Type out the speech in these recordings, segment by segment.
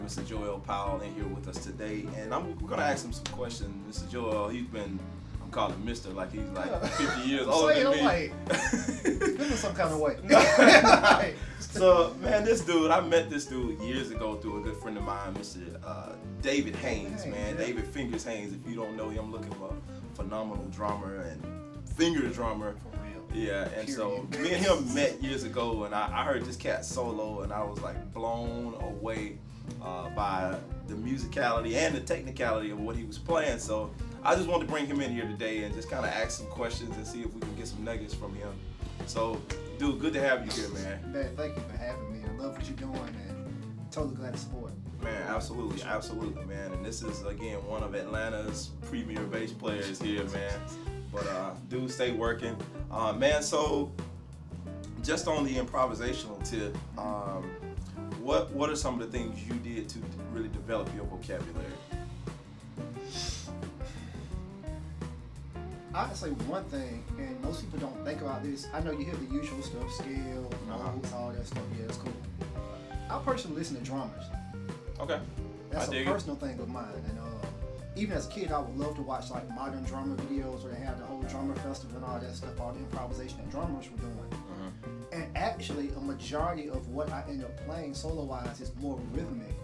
Mr. Joel Powell in here with us today, and we're gonna ask him some questions. Mr. Joel, he's been, I'm calling him Mr. like he's like 50 years older than me. Like, feeling some kind of way. So, man, this dude, I met this dude years ago through a good friend of mine, Mr. David Haynes, man. Yeah. David Fingers Haynes. If you don't know him, looking for a phenomenal drummer and finger drummer. For real. Yeah, and period. So me and him met years ago, and I heard this cat solo, and I was like blown away by the musicality and the technicality of what he was playing. So I just wanted to bring him in here today and just kind of ask some questions and see if we can get some nuggets from him. So, dude, good to have you here, man. Man, thank you for having me. I love what you're doing and totally glad to support. Man, absolutely, man. And this is, again, one of Atlanta's premier bass players here, man. But, dude, stay working. Man, so just on the improvisational tip, what are some of the things you did to really develop your vocabulary? I'd say one thing, and most people don't think about this. I know you hear the usual stuff, scale, notes, all that stuff. Yeah, it's cool. I personally listen to drummers. Okay. That's a personal thing of mine. And even as a kid, I would love to watch like modern drummer videos where they have the whole drummer festival and all that stuff, all the improvisation that drummers were doing. And actually, a majority of what I end up playing solo-wise is more rhythmic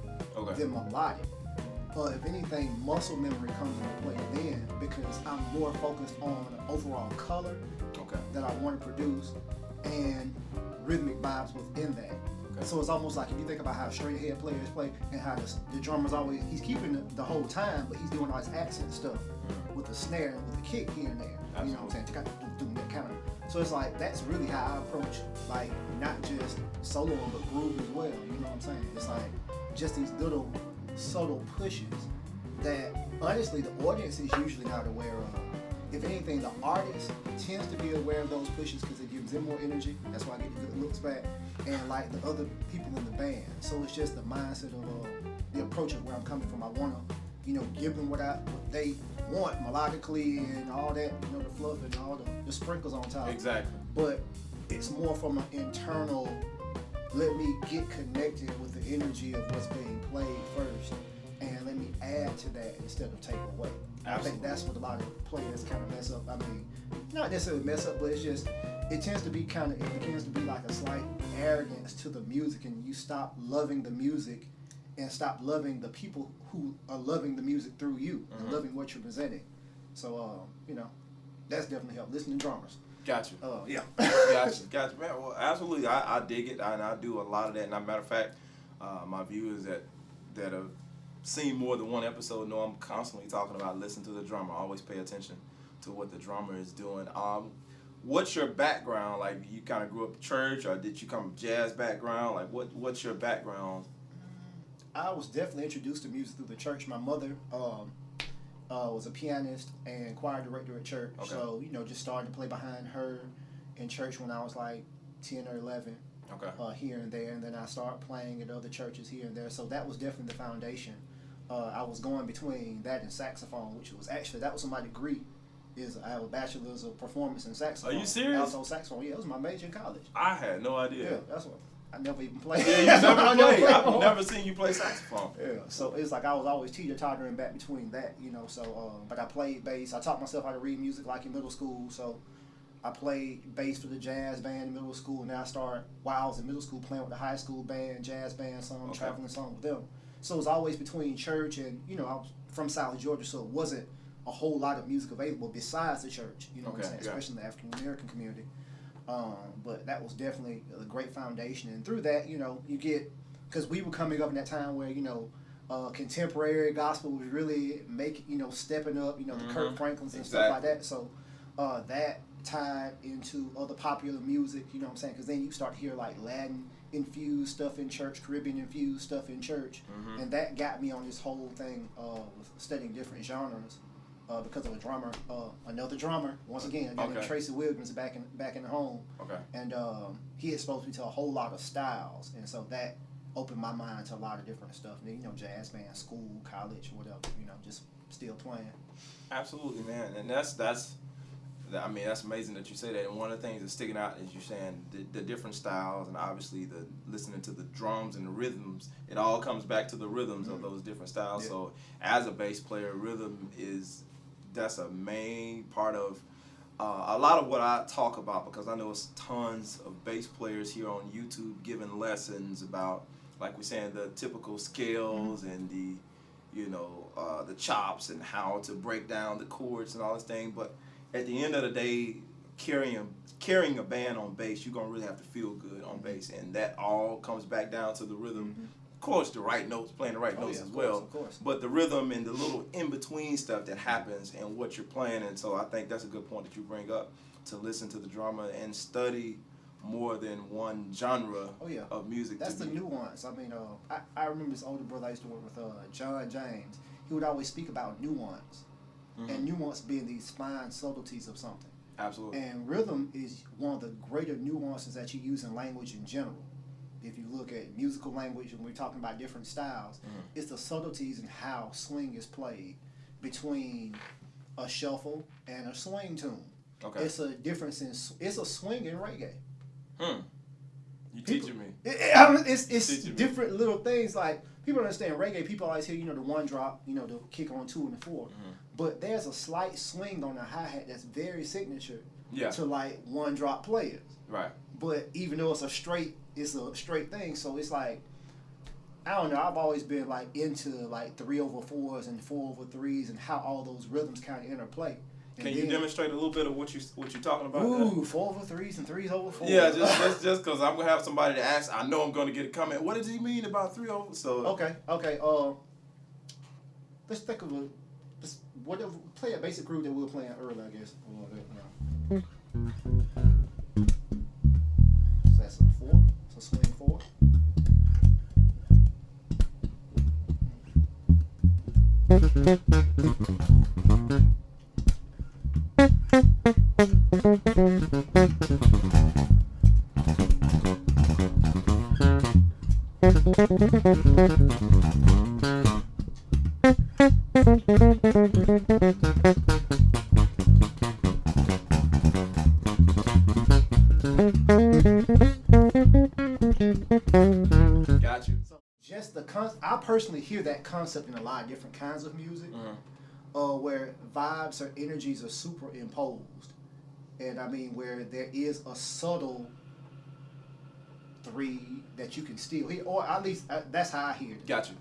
than melodic. But if anything, muscle memory comes into play then because I'm more focused on the overall color that I want to produce and rhythmic vibes within that. Okay. So it's almost like if you think about how straight head players play and how the drummer's always, he's keeping the whole time, but he's doing all his accent stuff with the snare and with the kick here and there. Absolutely. You know what I'm saying? To that kind of. So it's like, that's really how I approach, like, not just soloing, but groove as well. You know what I'm saying? It's like just these little subtle pushes that, honestly, the audience is usually not aware of. If anything, the artist tends to be aware of those pushes because it gives them more energy. That's why I get the good looks back. And, like, the other people in the band. So it's just the mindset of the approach of where I'm coming from. I want to, give them what they want melodically and all that, the fluff and all the sprinkles on top. Exactly. But it's more from an internal, let me get connected with the energy of what's being played first and let me add to that instead of take away. Absolutely. I think that's what a lot of players kind of mess up. I mean, not necessarily mess up, but it's just, it begins to be like a slight arrogance to the music, and you stop loving the music and stop loving the people who are loving the music through you and loving what you're presenting. So, that's definitely helped. Listening to drummers. Gotcha. Yeah. Gotcha, man. Well, absolutely. I dig it, and I do a lot of that. And as a matter of fact, my viewers that have seen more than one episode know I'm constantly talking about listen to the drummer. Always pay attention to what the drummer is doing. What's your background? Like, you kind of grew up in church, or did you come from jazz background? Like, what's your background? I was definitely introduced to music through the church. My mother was a pianist and choir director at church. Okay. So, just started to play behind her in church when I was like 10 or 11. Okay. Here and there. And then I started playing at other churches here and there. So that was definitely the foundation. I was going between that and saxophone, which was actually, that was my degree. I have a bachelor's of performance in saxophone. Are you serious? Also saxophone. Yeah, it was my major in college. I had no idea. Yeah, that's what. I never even played. Yeah, you never played. I've never seen you play saxophone. Yeah, so it's like I was always teeter-tottering back between that, you know. So, but I played bass. I taught myself how to read music like in middle school. So I played bass for the jazz band in middle school. And then I started while I was in middle school playing with the high school band, jazz band, some traveling song with them. So it was always between church and, you know, I was from South Georgia, so it wasn't a whole lot of music available besides the church, you know what I'm saying, especially in the African American community. But that was definitely a great foundation. And through that, you know, you get, because we were coming up in that time where, you know, contemporary gospel was really stepping up, you know, the Kirk Franklins and stuff like that. So that tied into other popular music, you know what I'm saying? Because then you start to hear like Latin infused stuff in church, Caribbean infused stuff in church, and that got me on this whole thing with studying different genres. Because of a drummer, another drummer. Once again, named Tracy Williams back in the home. Okay. And he exposed me to a whole lot of styles, and so that opened my mind to a lot of different stuff. And then, you know, jazz band, school, college, whatever. You know, just still playing. Absolutely, man. And that's amazing that you say that. And one of the things that's sticking out is you're saying the different styles, and obviously the listening to the drums and the rhythms. It all comes back to the rhythms of those different styles. Yeah. So as a bass player, rhythm that's a main part of a lot of what I talk about, because I know it's tons of bass players here on YouTube giving lessons about, like we're saying, the typical scales and the chops and how to break down the chords and all this thing. But at the end of the day, carrying a band on bass, you're gonna really have to feel good on bass, and that all comes back down to the rhythm. Of course, the right notes, playing the right notes as well. Of course. But the rhythm and the little in-between stuff that happens and what you're playing. And so I think that's a good point that you bring up, to listen to the drummer and study more than one genre of music. That's the nuance. I mean, I remember this older brother I used to work with, John James. He would always speak about nuance, and nuance being these fine subtleties of something. Absolutely. And rhythm is one of the greater nuances that you use in language in general. If you look at musical language and we're talking about different styles, it's the subtleties in how swing is played between a shuffle and a swing tune. Okay. It's a difference it's a swing in reggae. You teaching me. It's different little things. Like, people understand reggae, people always hear, you know, the one drop, you know, the kick on 2 and the 4. But there's a slight swing on the hi-hat that's very signature to like one drop players. Right. But even though it's a straight thing, so it's like, I don't know, I've always been like into like 3/4s and 4/3s and how all those rhythms kind of interplay. Can you demonstrate a little bit of what you're talking about? Ooh, 4/3s and 3/4s. Yeah, just because I'm gonna have somebody to ask. I know I'm gonna get a comment. What does he mean about 3/4? So okay. Let's think of whatever. Play a basic groove that we were playing earlier, I guess. So that's a 4. So swing 4. Got you. So just I personally hear that concept in a lot of different kinds of music, where vibes or energies are superimposed, and I mean where there is a subtle 3 that you can still hear, or at least that's how I hear it. Got you.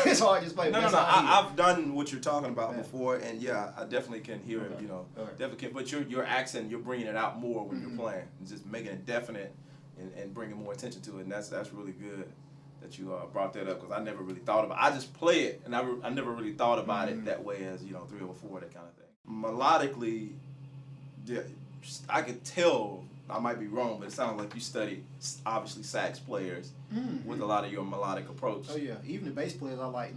It's hard to explain. No. I've done what you're talking about before, and yeah, I definitely can hear it. You know, definitely can. But your accent, you're bringing it out more when you're playing, and just making it definite and bringing more attention to it. And that's really good that you brought that up, because I never really thought about it. I just play it, and I never really thought about it that way, as 3/4, that kind of thing. Melodically, I could tell. I might be wrong, but it sounds like you studied, obviously, sax players with a lot of your melodic approach. Oh yeah, even the bass players I like.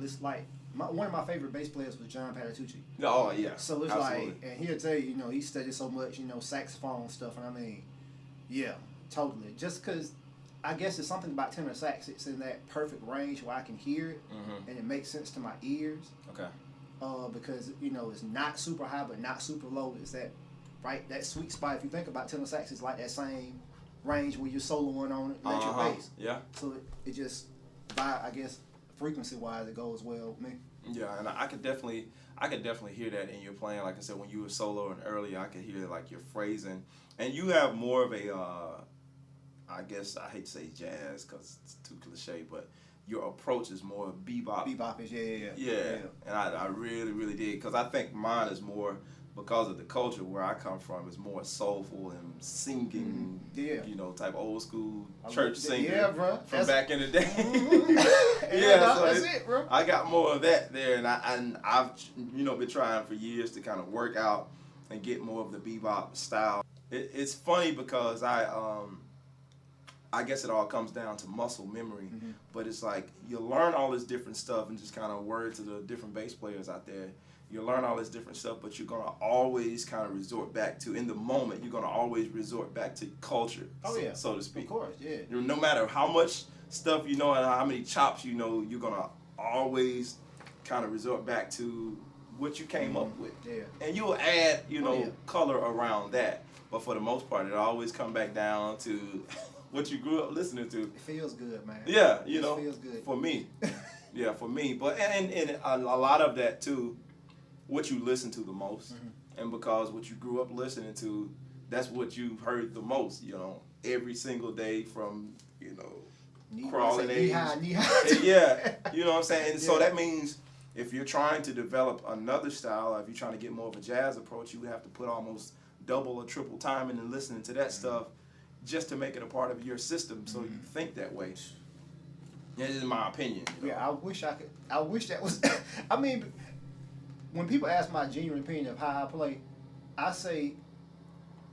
One of my favorite bass players was John Patitucci. Oh yeah. So it's absolutely. Like, and he'll tell you, he studied so much, saxophone stuff, and I mean, yeah, totally. Just because I guess it's something about tenor sax. It's in that perfect range where I can hear it, and it makes sense to my ears. Okay. Because it's not super high, but not super low. It's that. Right, that sweet spot. If you think about tenor sax, it's like that same range where you're soloing on electric bass. Yeah. So it just, I guess, frequency-wise, it goes well with me. Yeah, and I could definitely hear that in your playing. Like I said, when you were soloing earlier, I could hear like your phrasing, and you have more of a, I guess I hate to say jazz because it's too cliche, but your approach is more bebop. Bebop is Yeah, and I really, really did, because I think mine is more, because of the culture where I come from, is more soulful and singing, you know, type old school church singer from back in the day. That's it, bro. I got more of that there, and I've you know been trying for years to kind of work out and get more of the bebop style. It's funny because I guess it all comes down to muscle memory, but it's like you learn all this different stuff and just kind of word to the different bass players out there. You learn all this different stuff, but you're gonna always kind of resort back to, in the moment, you're gonna always resort back to culture, so to speak. Of course, yeah. No matter how much stuff you know and how many chops you know, you're gonna always kind of resort back to what you came up with. Yeah. And you'll add, you know, color around that. But for the most part, it always come back down to what you grew up listening to. It feels good, man. Yeah, you know, it feels good. For me. Yeah, for me. But and a lot of that too, what you listen to the most, and because what you grew up listening to, that's what you've heard the most, you know, every single day from, you know, crawling age. Yeah, you know what I'm saying? And so that means if you're trying to develop another style, if you're trying to get more of a jazz approach, you would have to put almost double or triple time into listening to that stuff just to make it a part of your system, so you think that way. That is my opinion. You know? Yeah, I wish that was, I mean, when people ask my genuine opinion of how I play, I say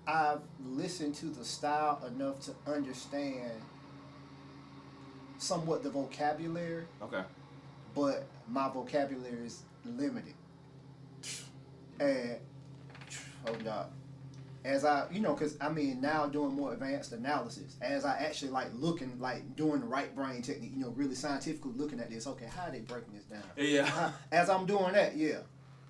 I've listened to the style enough to understand somewhat the vocabulary. Okay. But my vocabulary is limited. And, hold up. As I, you know, because I mean, now doing more advanced analysis, as I actually like looking, like doing the right brain technique, you know, really scientifically looking at this, okay, how are they breaking this down? Yeah. As I'm doing that,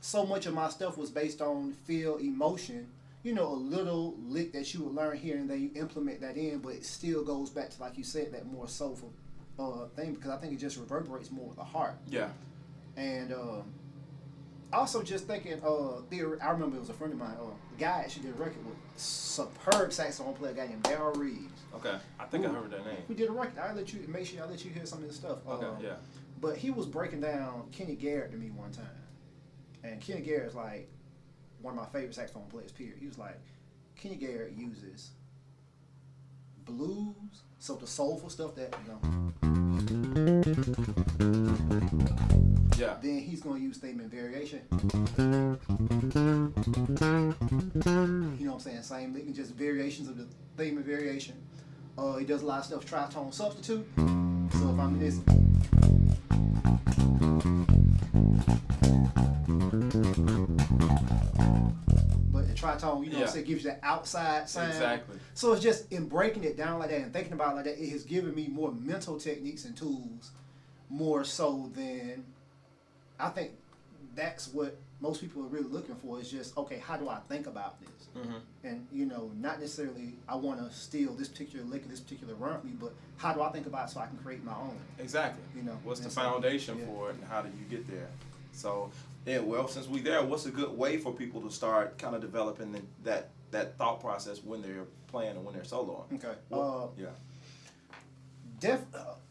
so much of my stuff was based on feel, emotion, you know, a little lick that you would learn here and then you implement that in, but it still goes back to, like you said, that more soulful thing, because I think it just reverberates more with the heart. Yeah. And also just thinking, theory, I remember it was a friend of mine, the guy actually did a record with superb saxophone player, a guy named Darryl Reeves. Okay, I think I heard that name. We did a record. Make sure I let you hear some of his stuff. Okay, yeah. But he was breaking down Kenny Garrett to me one time. And Kenny Garrett's like one of my favorite saxophone players, period. He was like, Kenny Garrett uses blues, so the soulful stuff that, you know. Yeah. Then he's going to use theme and variation. You know what I'm saying? Same lick, just variations of the theme and variation. He does a lot of stuff tritone substitute. So if I'm in this. But the tritone, you know what I'm saying, gives you that outside sound. Exactly. So it's just in breaking it down like that and thinking about it like that, it has given me more mental techniques and tools, more so than, I think that's what most people are really looking for, is just, okay, how do I think about this? And, you know, not necessarily I want to steal this particular lick or this particular run from you, but how do I think about it so I can create my own? Exactly. You know, what's the foundation for it and how do you get there? So, yeah, well, since we're there, what's a good way for people to start kind of developing that thought process when they're playing and when they're soloing? Okay.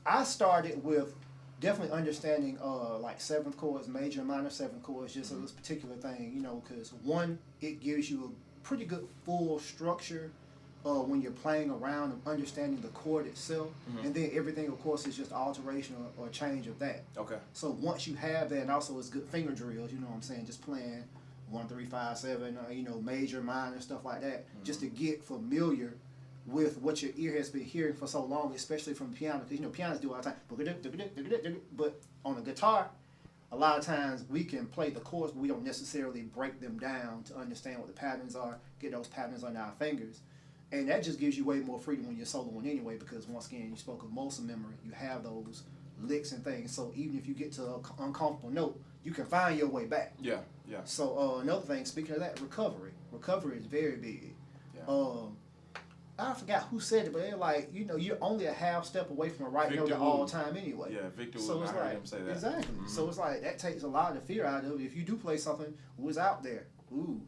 I started with definitely understanding like seventh chords, major and minor seventh chords, just this particular thing, you know, because one, it gives you a pretty good full structure when you're playing around and understanding the chord itself, and then everything, of course, is just alteration or change of that. Okay. So once you have that, and also it's good finger drills, you know what I'm saying, just playing 1, 3, 5, 7, you know, major, minor, stuff like that, just to get familiar with what your ear has been hearing for so long, especially from piano, because, you know, pianos do all the time, but on a guitar, a lot of times we can play the chords, but we don't necessarily break them down to understand what the patterns are, get those patterns on our fingers. And that just gives you way more freedom when you're soloing anyway, because once again, you spoke of muscle memory, you have those licks and things, so even if you get to an uncomfortable note, you can find your way back. Yeah. So another thing, speaking of that, recovery is very big. I forgot who said it, but they're like, you know, you're only a half step away from a right Victor note at Wooten. all time anyway. Yeah, Victor So Wooten, it's I heard like, him say that. exactly. Mm-hmm. So it's like, that takes a lot of the fear out of it. If you do play something, who's out there? Ooh.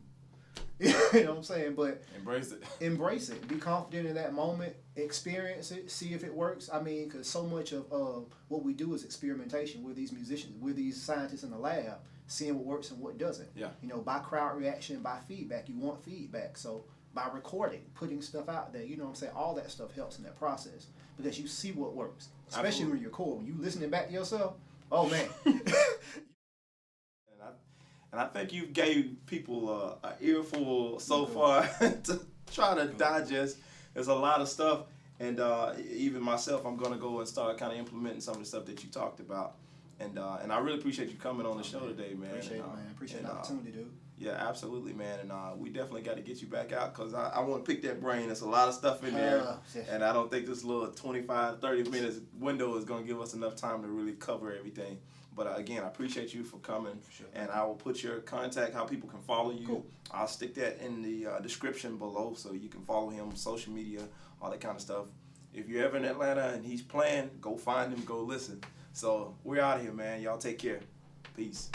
You know what I'm saying? But embrace it. Embrace it. Be confident in that moment. Experience it. See if it works. I mean, because so much of what we do is experimentation. We're these musicians. We're these scientists in the lab, seeing what works and what doesn't. Yeah. You know, by crowd reaction, by feedback. You want feedback. So by recording, putting stuff out there, you know what I'm saying? All that stuff helps in that process because you see what works. Especially Absolutely. when you're cool. When you listening back to yourself, oh man. And I think you gave people an earful so far to try to digest. There's a lot of stuff, and even myself, I'm gonna go and start kind of implementing some of the stuff that you talked about. And I really appreciate you coming on the show today, man. Appreciate it, man. Appreciate the opportunity, dude. Yeah, absolutely, man. And we definitely got to get you back out because I want to pick that brain. There's a lot of stuff in there. And I don't think this little 25, 30 minutes window is going to give us enough time to really cover everything. But again, I appreciate you for coming. Sure. And I will put your contact, how people can follow you. Cool. I'll stick that in the description below so you can follow him on social media, all that kind of stuff. If you're ever in Atlanta and he's playing, go find him, go listen. So we're out of here, man. Y'all take care. Peace.